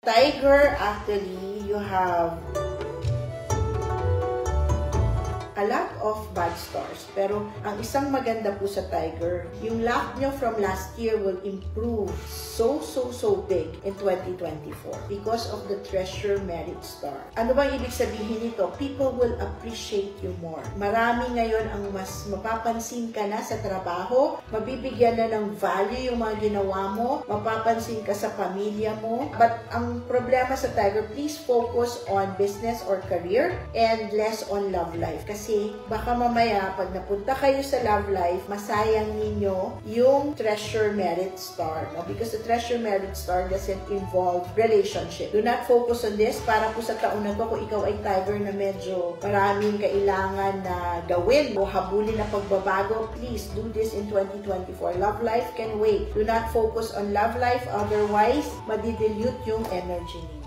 Tiger, actually, you have a lot of bad stars. Pero ang isang maganda po sa Tiger, yung luck nyo from last year will improve so big in 2024 because of the Treasure Merit Star. Ano bang ibig sabihin nito? People will appreciate you more. Marami ngayon ang mas mapapansin ka na sa trabaho, mabibigyan na ng value yung mga ginawa mo, mapapansin ka sa pamilya mo. But ang problema sa Tiger, please focus on business or career and less on love life. Kasi baka mamaya, pag napunta kayo sa love life, masayang ninyo yung Treasure Merit Star. No? Because the Treasure Merit Star doesn't involve relationship. Do not focus on this. Para po sa taon na to, kung ikaw ay Tiger na medyo maraming kailangan na gawin o habulin na pagbabago, please do this in 2024. Love life can wait. Do not focus on love life, otherwise, madidilute yung energy niyo.